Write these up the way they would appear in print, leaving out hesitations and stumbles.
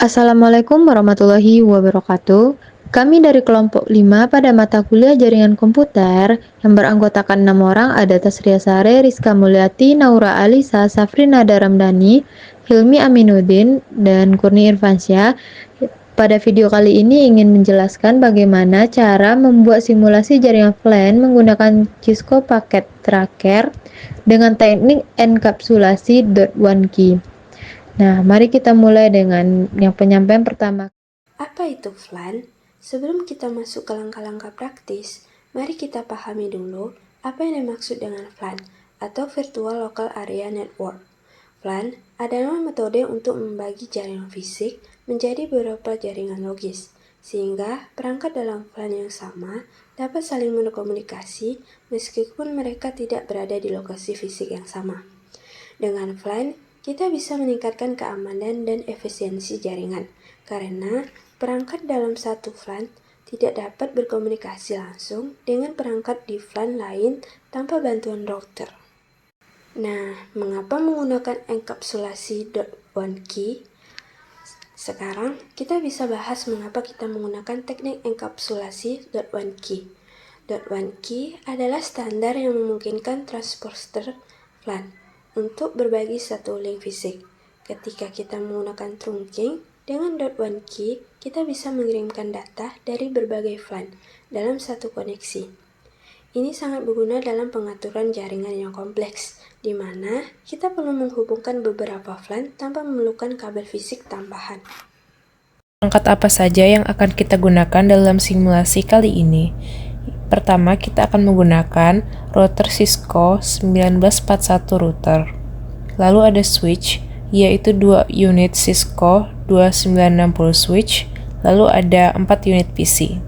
Assalamualaikum warahmatullahi wabarakatuh. Kami dari kelompok 5 pada mata kuliah Jaringan Komputer yang beranggotakan 6 orang ada Tasria Sare, Rizka Mulyati, Naura Alisa, Safrina Daramdhani, Hilmi Aminuddin, dan Kurni Irfansyah. Pada video kali ini ingin menjelaskan bagaimana cara membuat simulasi jaringan LAN menggunakan Cisco paket tracker dengan teknik enkapsulasi .1 key. Nah, mari kita mulai dengan yang penyampaian pertama. Apa itu VLAN? Sebelum kita masuk ke langkah-langkah praktis, mari kita pahami dulu apa yang dimaksud dengan VLAN atau Virtual Local Area Network. VLAN adalah metode untuk membagi jaringan fisik menjadi beberapa jaringan logis, sehingga perangkat dalam VLAN yang sama dapat saling berkomunikasi meskipun mereka tidak berada di lokasi fisik yang sama. Dengan VLAN, kita bisa meningkatkan keamanan dan efisiensi jaringan, karena perangkat dalam satu VLAN tidak dapat berkomunikasi langsung dengan perangkat di VLAN lain tanpa bantuan router. Nah, mengapa menggunakan enkapsulasi .1 key? Sekarang, kita bisa bahas mengapa kita menggunakan teknik enkapsulasi .1 key. .1 key adalah standar yang memungkinkan transporter VLAN untuk berbagi satu link fisik. Ketika kita menggunakan trunking, dengan .1 key, kita bisa mengirimkan data dari berbagai VLAN dalam satu koneksi. Ini sangat berguna dalam pengaturan jaringan yang kompleks, di mana kita perlu menghubungkan beberapa VLAN tanpa memerlukan kabel fisik tambahan. Perangkat apa saja yang akan kita gunakan dalam simulasi kali ini? Pertama, kita akan menggunakan router Cisco 1941 router. Lalu ada switch, yaitu 2 unit Cisco 2960 switch, lalu ada 4 unit PC.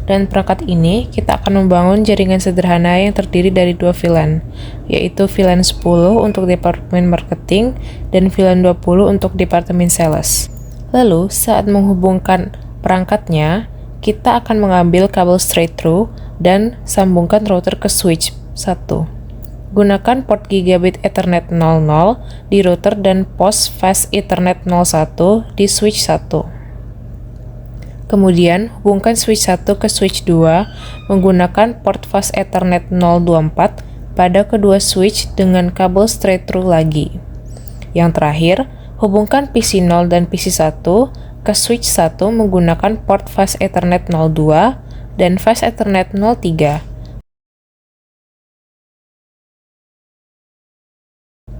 Dan perangkat ini kita akan membangun jaringan sederhana yang terdiri dari 2 VLAN, yaitu VLAN 10 untuk Departemen Marketing dan VLAN 20 untuk Departemen Sales. Lalu, saat menghubungkan perangkatnya, kita akan mengambil kabel straight through dan sambungkan router ke switch 1. Gunakan port Gigabit Ethernet 00 di router dan pos Fast Ethernet 01 di switch 1. Kemudian, hubungkan switch 1 ke switch 2 menggunakan port Fast Ethernet 024 pada kedua switch dengan kabel straight through lagi. Yang terakhir, hubungkan PC 0 dan PC 1 ke switch 1 menggunakan port Fast Ethernet 02 dan Fast Ethernet 03.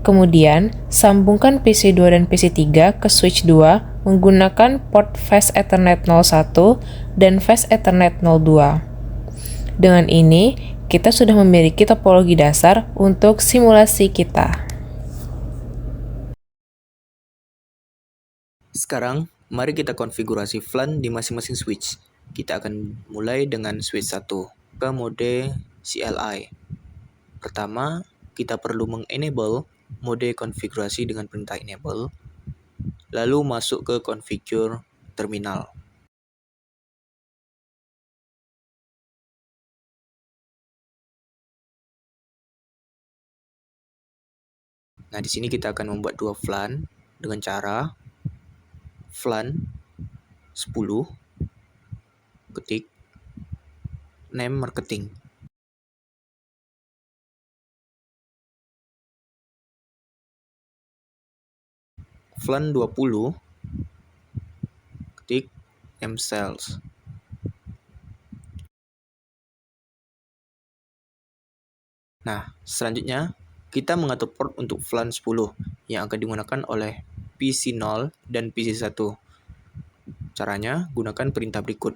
Kemudian, sambungkan PC 2 dan PC 3 ke switch 2 menggunakan port Fast Ethernet 01 dan Fast Ethernet 02. Dengan ini, kita sudah memiliki topologi dasar untuk simulasi kita. Sekarang, mari kita konfigurasi VLAN di masing-masing switch. Kita akan mulai dengan switch 1 ke mode CLI. Pertama, kita perlu mengenable mode konfigurasi dengan perintah enable, lalu masuk ke configure terminal. Nah, di sini kita akan membuat 2 VLAN dengan cara VLAN 10 ketik name marketing. VLAN 20 ketik name sales. Nah, selanjutnya kita mengatur port untuk VLAN 10 yang akan digunakan oleh PC 0 dan PC 1. Caranya, gunakan perintah berikut.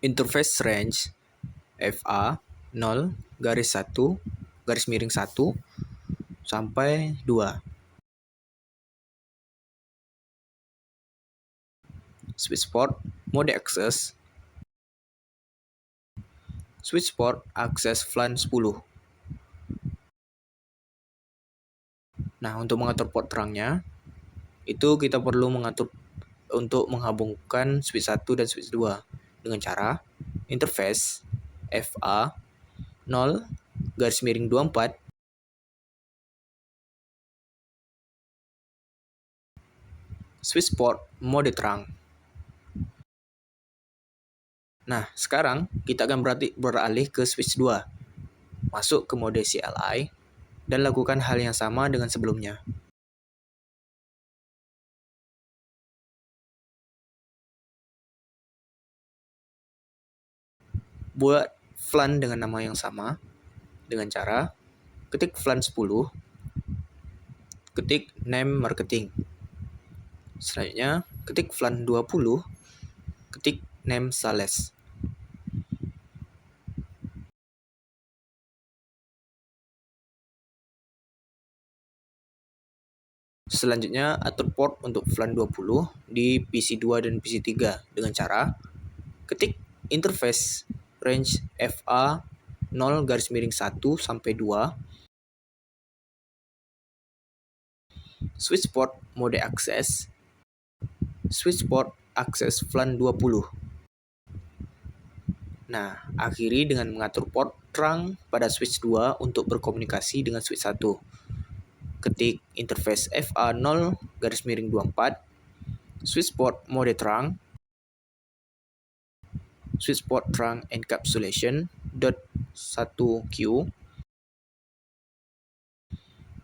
Interface range FA 0 garis 1 garis miring 1 sampai 2. Switch port mode access. Switch port akses VLAN 10. Nah, untuk mengatur port terangnya, itu kita perlu mengatur untuk menghubungkan switch 1 dan switch 2 dengan cara interface FA 0 garis miring 24 switch port mode terang. Nah, sekarang kita akan beralih ke switch 2. Masuk ke mode CLI dan lakukan hal yang sama dengan sebelumnya. Buat flan dengan nama yang sama dengan cara ketik flan 10, ketik name marketing. Selanjutnya, ketik flan 20, ketik name sales. Selanjutnya, atur port untuk flan 20 di PC2 dan PC3 dengan cara ketik interface range FA 0-1 sampai 2, switch port mode akses, switch port akses flan 20. Nah, akhiri dengan mengatur port terang pada switch 2 untuk berkomunikasi dengan switch 1. Ketik interface FA 0-24, switch port mode terang, switch port terang encapsulation .1Q.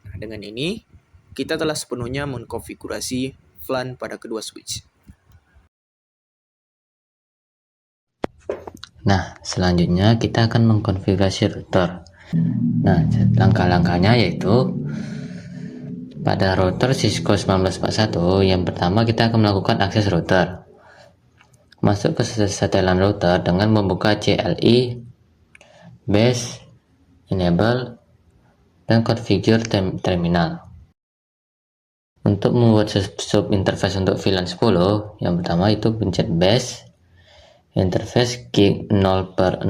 Nah, dengan ini, kita telah sepenuhnya mengkonfigurasi flan pada kedua switch. Nah, selanjutnya kita akan mengkonfigurasi router. Nah, langkah-langkahnya yaitu pada router Cisco 1941, yang pertama kita akan melakukan akses router. Masuk ke setelan router dengan membuka CLI, base, enable, dan configure terminal. Untuk membuat sub interface untuk VLAN 10, yang pertama itu pencet base, interface gig 0/0,10,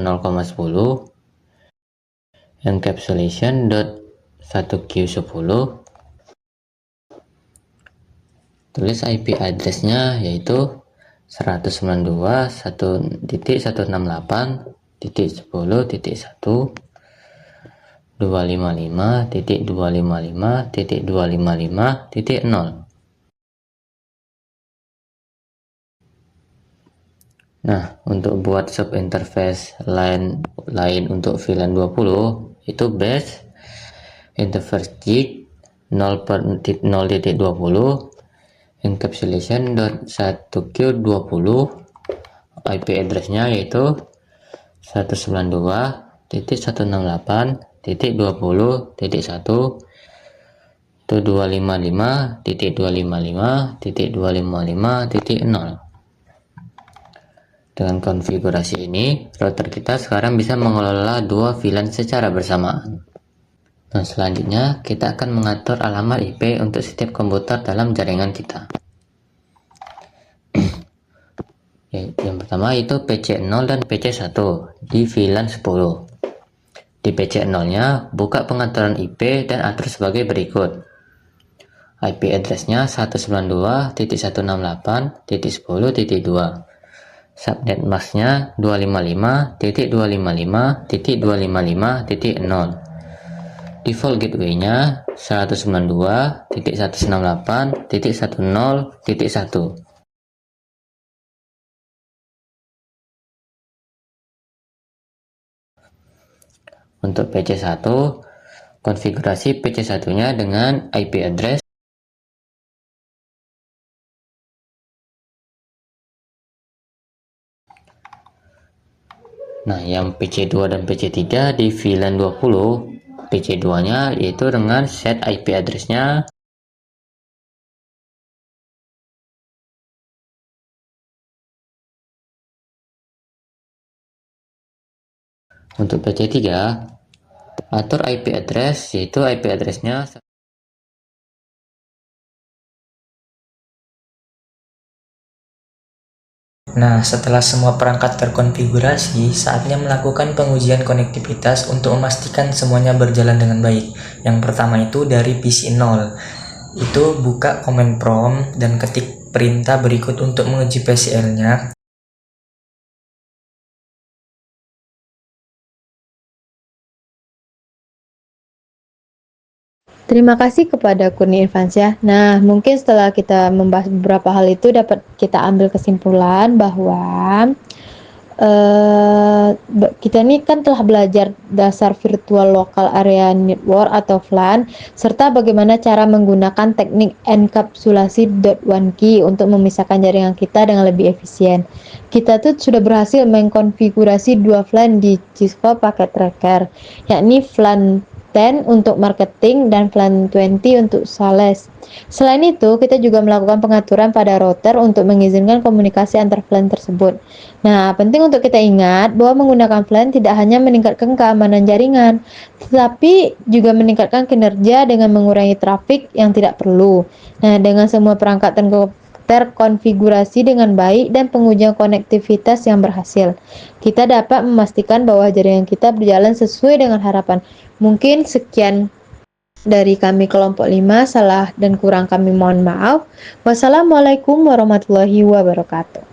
encapsulation .1Q10, tulis IP address-nya yaitu 192.1.168.10.1, 255.255.255.0. Nah, untuk buat sub interface lain untuk VLAN 20 itu base interface gig 0/0.20, encapsulation .1Q20, IP address-nya yaitu 192.168.20.1, 255.255.255.0. Dengan konfigurasi ini, router kita sekarang bisa mengelola dua VLAN secara bersamaan. Nah, selanjutnya kita akan mengatur alamat IP untuk setiap komputer dalam jaringan kita. Yang pertama itu PC0 dan PC1 di VLAN 10. Di PC0-nya, buka pengaturan IP dan atur sebagai berikut. IP address-nya 192.168.10.2. Subnet mask-nya 255.255.255.0. Default gateway-nya 192.168.10.1. Untuk PC1, konfigurasi PC1-nya dengan IP address Nah, yang PC2 dan PC3 di VLAN 20, PC2-nya yaitu dengan set IP address-nya untuk PC3, atur IP address yaitu IP address-nya . Nah, setelah semua perangkat terkonfigurasi, saatnya melakukan pengujian konektivitas untuk memastikan semuanya berjalan dengan baik. Yang pertama itu dari PC0. Itu buka command prompt dan ketik perintah berikut untuk menguji PCL-nya. Terima kasih kepada Kurnia Irfansyah. Nah, mungkin setelah kita membahas beberapa hal itu dapat kita ambil kesimpulan bahwa kita ini kan telah belajar dasar virtual local area network atau VLAN serta bagaimana cara menggunakan teknik enkapsulasi dot one key untuk memisahkan jaringan kita dengan lebih efisien. Kita tuh sudah berhasil mengkonfigurasi dua VLAN di Cisco Packet Tracker, yakni VLAN 10 untuk marketing dan VLAN 20 untuk sales. Selain itu, kita juga melakukan pengaturan pada router untuk mengizinkan komunikasi antar VLAN tersebut. Nah, penting untuk kita ingat bahwa menggunakan VLAN tidak hanya meningkatkan keamanan jaringan, tetapi juga meningkatkan kinerja dengan mengurangi trafik yang tidak perlu. Nah, dengan semua perangkat terkonfigurasi dengan baik dan pengujian konektivitas yang berhasil, kita dapat memastikan bahwa jaringan kita berjalan sesuai dengan harapan. Mungkin sekian dari kami kelompok 5, salah dan kurang kami mohon maaf. Wassalamualaikum warahmatullahi wabarakatuh.